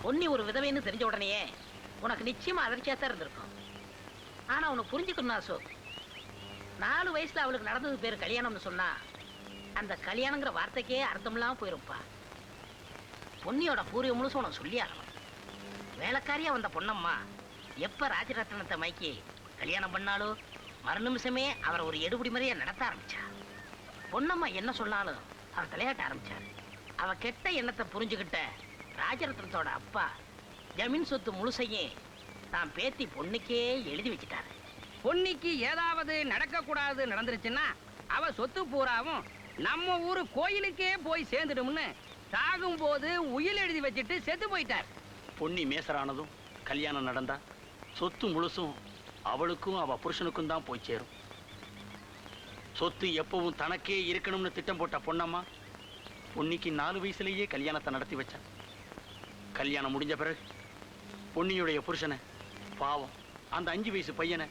பொன்னி ஒரு விதவைன்னு தெரிஞ்ச உடனேயே உனக்கு நிச்சயமா அதிர்ச்சியா தான் இருந்திருக்கும். ஆனா உனக்கு புரிஞ்சுக்கணும் அசோக், 4 வயசுல அவளுக்கு நடந்தது பேரு கல்யாணம்னு சொன்னா அந்த கல்யாணங்கிற வார்த்தைக்கே அர்த்தமில்லாம போயிருப்பா. பொன்னியோட பூர்வம் முழுசும் உனக்கு சொல்லி ஆகணும். வேலைக்காரியா வந்த பொன்னம்மா எப்ப ராஜரத்னத்தை மைக்கி கல்யாணம் பண்ணாலும் மறு நிமிஷமே அவரை ஒரு எடுபடி மாதிரியா நடத்த ஆரம்பிச்சா. பொன்னம்மா என்ன சொன்னாலும் அவர் தலையாட்ட ஆரம்பிச்சாரு. அவ கெட்ட எண்ணத்தை புரிஞ்சுக்கிட்ட ராஜரத்னத்தோட அப்பா ஜமீன் சொத்து முழுசையும் தான் பேத்தி பொண்ணுக்கே எழுதி வச்சுட்டாரு. பொன்னிக்கு ஏதாவது நடக்க கூடாது நடந்துருச்சுன்னா அவ சொத்து பூராவும் நம்ம ஊரு கோயிலுக்கே போய் சேர்ந்துடும்னு சாகும் போது உயில் எழுதி வச்சுட்டு செத்து போயிட்டார். பொன்னி மேசரானதும் கல்யாணம் நடந்தா சொத்து முழுசும் அவளுக்கும் அவ புருஷனுக்கும் தான் போய் சேரும். சொத்து எப்பவும் தனக்கே இருக்கணும்னு திட்டம் போட்ட பொன்னம்மா பொன்னிக்கு 4 வயசுலேயே கல்யாணத்தை நடத்தி வச்சா. கல்யாணம் முடிஞ்ச பிறகு பொன்னியுடைய புருஷனை பாவம் அந்த 5 வயசு பையனை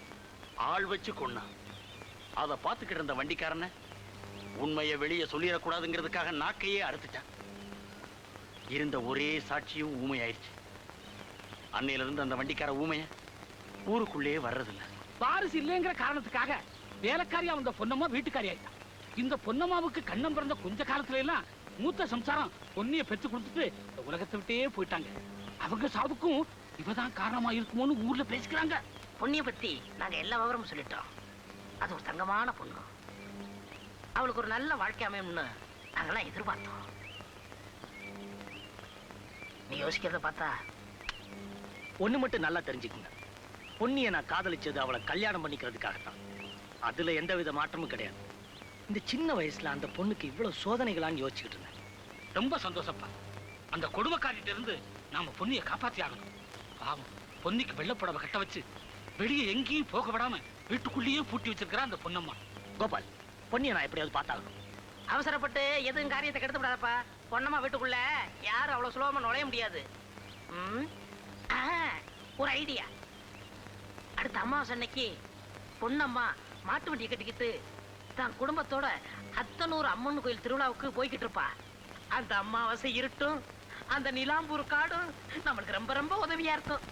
ஆள் வச்சு கொன்னான். அதை பார்த்துக்கிட்டு இருந்த வண்டிக்காரனை உண்மையை வெளியே சொல்லிடக்கூடாதுங்கிறதுக்காக நாக்கையே அறுத்துட்டான். இருந்த ஒரே சாட்சியும் ஊமையாயிருச்சு. அன்னையிலிருந்து அந்த வண்டிக்கார ஊமைய ஊருக்குள்ளே வர்றதில்லை. வாரிசு இல்லைங்கிற காரணத்துக்காக வேலைக்காரியா வந்த பொன்னம்மா வீட்டுக்காரி ஆயிட்டா. இந்த பொன்னம்மாவுக்கு கண்ணம் பிறந்த கொஞ்ச காலத்துல எல்லாம் மூத்த சம்சாரம் பொன்னிய பெற்று கொடுத்துட்டு உலகத்தை விட்டே போயிட்டாங்க. அவங்க சாவுக்கும் இவதான் காரணமா இருக்குமோன்னு ஊர்ல பேசிக்கிறாங்க. பொன்னிய பத்தி நாங்க எல்லா விவரமும் சொல்லிட்டோம். அது ஒரு தங்கமான பொண்ணு. அவளுக்கு ஒரு நல்ல வாழ்க்கை அமையும்னு நாங்கெல்லாம் எதிர்பார்த்தோம். நீ யோசிக்கிறத பார்த்தா ஒண்ணு மட்டும் நல்லா தெரிஞ்சுக்குங்க. பொன்னியை நான் காதலிச்சது அவளை கல்யாணம் பண்ணிக்கிறதுக்காகத்தான். அதுல எந்தவித மாற்றமும் கிடையாது. இந்த சின்ன வயசுல அந்த பொண்ணுக்கு இவ்வளவு சோதனைகளான்னு யோசிச்சுக்கிட்டு இருந்தேன். ரொம்ப சந்தோஷப்பா. அந்த கொடுமைக்காரிட்ட இருந்து நாம பொன்னியை காப்பாத்தி ஆகணும். பாவம் பொன்னிக்கு வெள்ளப்புடவை கட்ட வச்சு வெளியே எங்கேயும் போக விடாம வீட்டுக்குள்ளேயே பூட்டி வச்சிருக்கிற அந்த பொன்னம்மா. கோபால், பொன்னியை நான் எப்படியாவது பார்த்தாகணும். அவசரப்பட்டு எதுவும் காரியத்தை கெடுத்து விடாதப்பா. பொன்னம்மா வீட்டுக்குள்ள யாரும் அவ்வளவு சுலபமா நுழைய முடியாது. ஒரு ஐடியா. அடுத்த அமாவாசை அன்னைக்கு பொன்னம்மா மாட்டு வண்டியை கட்டிக்கிட்டு தான் குடும்பத்தோட அத்தனூர் அம்மன் கோயில் திருவிழாவுக்கு போய்கிட்டு இருப்பா. அந்த அமாவாசை இருட்டும் அந்த நிலாம்பூர் காடும் நம்மளுக்கு ரொம்ப ரொம்ப உதவியா இருக்கும்.